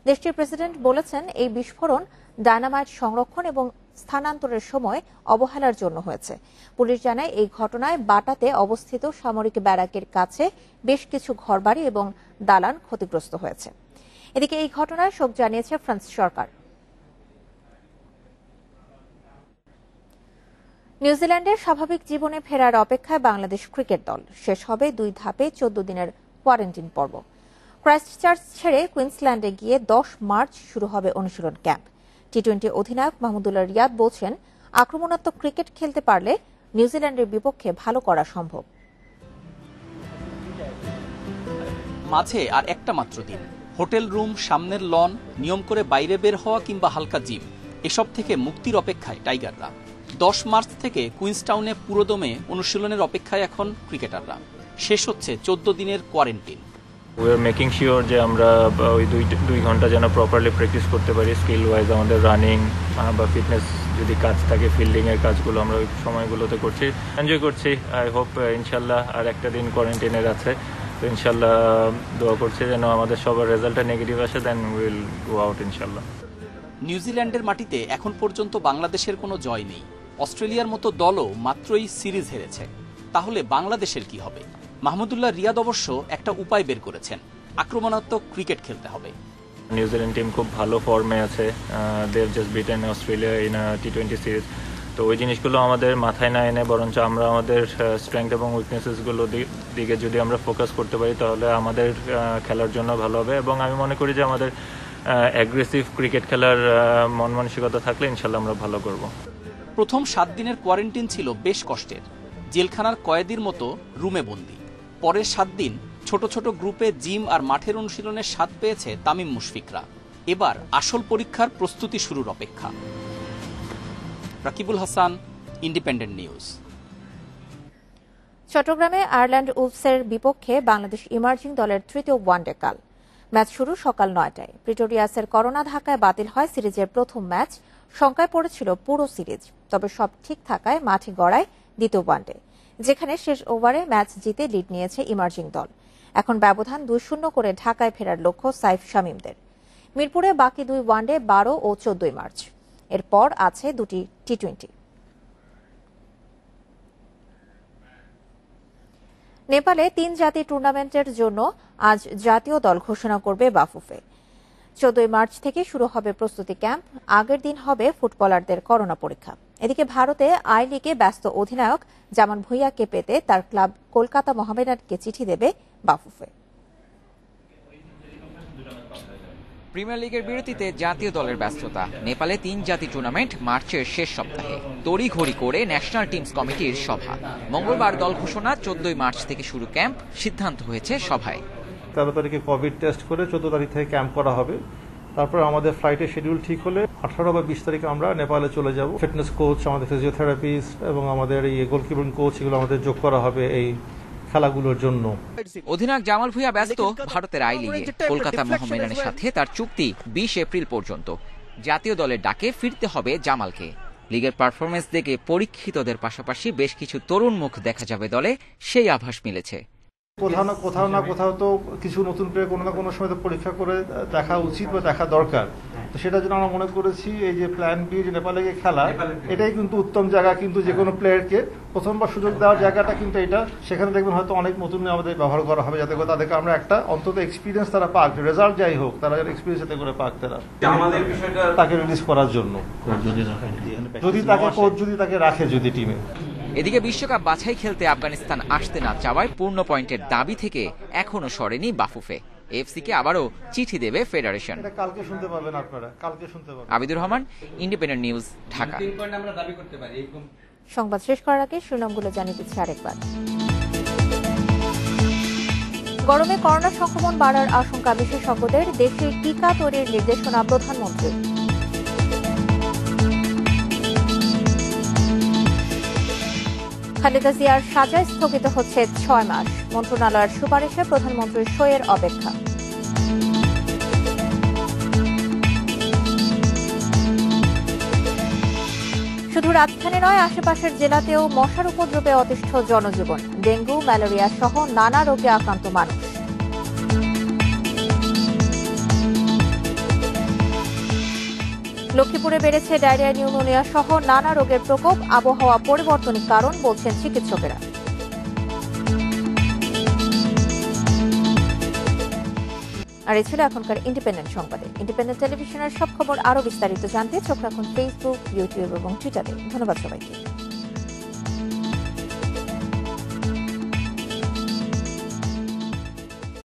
[SPEAKER 1] দেশটির প্রেসিডেন্ট বলেছেন, এই বিস্ফোরণ ডায়নামাইট সংরক্ষণ এবং স্থানান্তরের সময় অবহেলার জন্য হয়েছে। পুলিশ জানায়, এই ঘটনায় বাটাতে অবস্থিত সামরিক ব্যারাকের কাছে বেশ কিছু ঘরবাড়ি এবং দালান ক্ষতিগ্রস্ত হয়েছে। এদিকে এই ঘটনায় শোক জানিয়েছে ফ্রান্স সরকার। নিউজিল্যান্ডের স্বাভাবিক জীবনে ফেরার অপেক্ষায় বাংলাদেশ ক্রিকেট দল। শেষ হবে 2 ধাপে 14 দিনের কোয়ারেন্টিন পর্ব। ক্রাইস্টচার্চ ছেড়ে কুইন্সল্যান্ডে গিয়ে 10 মার্চ শুরু হবে অনুশীলন ক্যাম্প। টি-20 অধিনায়ক মাহমুদুল্লাহ রিয়াদ বলছেন, আক্রমণাত্মক ক্রিকেট খেলতে পারলে নিউজিল্যান্ডের বিপক্ষে ভালো করা সম্ভব।
[SPEAKER 22] মাঝে আর একটা মাত্র দিন। হোটেল রুম, সামনের লন, নিয়ম করে বাইরে বের হওয়া কিংবা হালকা জিম, এসব থেকে মুক্তির অপেক্ষায় টাইগাররা। 10 মার্চ থেকে কুইন্সটাউনে পুরোদমে অনুশীলনের অপেক্ষায় এখন ক্রিকেটাররা। শেষ হচ্ছে 14 দিনের quarantine.
[SPEAKER 29] We are making sure যে আমরা ওই 2 ঘন্টা যেন প্রপারলি প্র্যাকটিস করতে পারি। স্কিল ওয়াইজ আমাদের রানিং বা ফিটনেস যদি কাজ থাকে, ফিল্ডিংয়ের কাজগুলো আমরা ওই সময়গুলোতে করছি, এনজয় করছি। আই হোপ ইনশাল্লাহ আর একটা দিন কোয়ারেন্টাইনের আছে, তো ইনশাল্লাহ দোয়া করছি যেন আমাদের সবার রেজাল্টটা নেগেটিভ আসে, দেন উইল গো আউট ইনশাল্লাহ।
[SPEAKER 22] নিউজিল্যান্ডের মাটিতে এখন পর্যন্ত বাংলাদেশের কোনো জয় নেই। অস্ট্রেলিয়ার মতো দলও মাত্রই সিরিজ হেরেছে। তাহলে বাংলাদেশের কি হবে? মাহমুদুল্লাহ রিয়াদ অবশ্য একটা উপায় বের করেছেন, আক্রমণাত্মক ক্রিকেট খেলতে হবে।
[SPEAKER 29] নিউজিল্যান্ড টিম খুব ভালো ফর্মে আছে, they have just beaten Australia in টি-20 সিরিজ। তো ওই জিনিসগুলো আমাদের মাথায় না এনে বরঞ্চ আমরা আমাদের স্ট্রেংথ এবং উইকনেসেসগুলো দিকে যদি আমরা ফোকাস করতে পারি, তাহলে আমাদের খেলার জন্য ভালো হবে। এবং আমি মনে করি যে আমাদের অ্যাগ্রেসিভ ক্রিকেট খেলার মন মানসিকতা থাকলে ইনশাল্লাহ আমরা ভালো করব।
[SPEAKER 22] প্রথম 7 দিনের কোয়ারেন্টিন ছিল বেশ কষ্টের, জেলখানার কয়েদির মতো রুমে বন্দি। পরের 7 দিন ছোট ছোট গ্রুপে জিম আর মাঠের অনুশীলনের স্বাদ পেয়েছে তামিম মুশফিকরা। এবার আসল পরীক্ষার প্রস্তুতি শুরুর অপেক্ষা। Rakibul Hasan, independent news.
[SPEAKER 1] চট্টগ্রামে আয়ারল্যান্ড উলফসের বিপক্ষে বাংলাদেশ ইমার্জিং দলের তৃতীয় ওয়ানডে কাল। ম্যাচ শুরু সকাল 9টায়। প্রিটোরিয়াসের করোনা ধাক্কায় বাতিল হয় সিরিজের প্রথম ম্যাচ। শঙ্কায় পড়েছিল পুরো সিরিজ, তবে সব ঠিক থাকায় মাঠে গড়ায় দ্বিতীয় ওয়ানডে, যেখানে শেষ ওভারে ম্যাচ জিতে লিড নিয়েছে ইমার্জিং দল। এখন ব্যবধান 2-0 করে ঢাকায় ফেরার লক্ষ্য সাইফ শামীমদের। মিরপুরে বাকি 2 ওয়ানডে 12 ও 14 মার্চ। এরপর আছে 2টি টি-20। নেপালে 3 জাতি টুর্নামেন্টের জন্য আজ জাতীয় দল ঘোষণা করবে বাফুফে। 14 মার্চ থেকে শুরু হবে প্রস্তুতি ক্যাম্প। আগের দিন হবে ফুটবলারদের করোনা পরীক্ষা। এদিকে ভারতে আই লিগে ব্যস্ত অধিনায়ক জামান ভুঁইয়াকে পেতে তার ক্লাব কলকাতা মোহামেডানকে চিঠি দেবে বাফুফে।
[SPEAKER 6] প্রিমিয়ার লিগের বিরতিতে জাতীয় দলের ব্যস্ততা। নেপালে 3 জাতি টুর্নামেন্ট মার্চের শেষ সপ্তাহে। তড়িঘড়ি করে ন্যাশনাল টিমস কমিটির সভা। মঙ্গলবার দল ঘোষণা, 14 মার্চ থেকে শুরু ক্যাম্প। সিদ্ধান্ত হয়েছে সভায়।
[SPEAKER 7] 13 তারিখে কোভিড টেস্ট করে 14 তারিখ থেকে ক্যাম্প করা হবে। তারপর আমাদের ফ্লাইটের শিডিউল ঠিক হলে 18 বা 20 তারিখে আমরা নেপালে চলে যাব। ফিটনেস কোচ, আমাদের ফিজিওথেরাপিস্ট এবং আমাদের এই গোলকিপিং কোচ, এগুলো আমাদের যোগ করা হবে এই খেলাগুলোর জন্য।
[SPEAKER 6] অধিনায়ক জামাল ভুঁইয়া ব্যস্ত ভারতের আই লিগে। কলকাতা মোহামেডানের সাথে তার চুক্তি 20 এপ্রিল পর্যন্ত। জাতীয় দলের ডাকে ফিরতে হবে জামালকে। লিগের পারফরমেন্স দেখে পরীক্ষিতদের পাশাপাশি বেশ কিছু তরুণ মুখ দেখা যাবে দলে, সেই আভাস মিলেছে।
[SPEAKER 7] কোথাও না কোথাও তো কিছু নতুন প্লেয়ার কোনো না কোনো সময় তো পরীক্ষা করে দেখা উচিত বা দেখা দরকার। তো সেটার জন্য আমরা মনে করেছি এই যে প্ল্যান বি, যে নেপালে গিয়ে খেলা, এটাই কিন্তু উত্তম জায়গা। কিন্তু যে কোনো প্লেয়ারকে প্রথমবার সুযোগ দেওয়ার জায়গাটা কিন্তু এটা। সেখানে দেখবেন হয়তো অনেক নতুন আমাদের ব্যবহার করা হবে, যাতে করে তাদেরকে আমরা একটা অন্তত এক্সপিরিয়েন্স তারা পাক, রেজাল্ট যাই হোক, তারা এক্সপিরিয়েন্স যাতে করে পাক, তারা তাকে রিলিজ করার জন্য, যদি তাকে কোচ যদি তাকে রাখে যদি টিমে।
[SPEAKER 6] এদিকে বিশ্বকাপ বাছাই খেলতে আফগানিস্তান আসতে না চাওয়ায় পূর্ণ পয়েন্টের দাবি থেকে এখনো সরেনি বাফুফে। এফসিকে আবারও চিঠি দেবে ফেডারেশন।
[SPEAKER 7] কালকে শুনতে পাবেন আপনারা, কালকে শুনতে পাবেন।
[SPEAKER 6] Abidur Rahman, Independent News, Dhaka.
[SPEAKER 1] সংবাদ শেষ করার আগে শিরোনামগুলো জানিয়ে দিচ্ছি আরেকবার। গরমে করোনা সংক্রমণ বাড়ার আশঙ্কা বিশেষজ্ঞদের। দেশে টিকা তৈরির নির্দেশনা প্রধানমন্ত্রী। খালেদা জিয়ার সাজায় স্থগিত হচ্ছে 6 মাস। মন্ত্রণালয়ের সুপারিশে প্রধানমন্ত্রীর সইয়ের অপেক্ষা। শুধু রাজধানী নয়, আশেপাশের জেলাতেও মশার উপদ্রবে অতিষ্ঠ জনজীবন। ডেঙ্গু, ম্যালেরিয়া সহ নানা রোগে আক্রান্ত মানুষ। লক্ষ্মীপুরে বেড়েছে ডায়রিয়া, নিউমোনিয়া সহ নানা রোগের প্রকোপ। আবহাওয়া পরিবর্তনই কারণ বলছেন চিকিৎসকেরা। আর এই ছিল এখনকার ইন্ডিপেন্ডেন্ট সংবাদে। ইন্ডিপেন্ডেন্ট টেলিভিশনের সব খবর আরো বিস্তারিত জানতে চোখ রাখুন ফেসবুক, ইউটিউব এবং টুইটারে। ধন্যবাদ সবাইকে।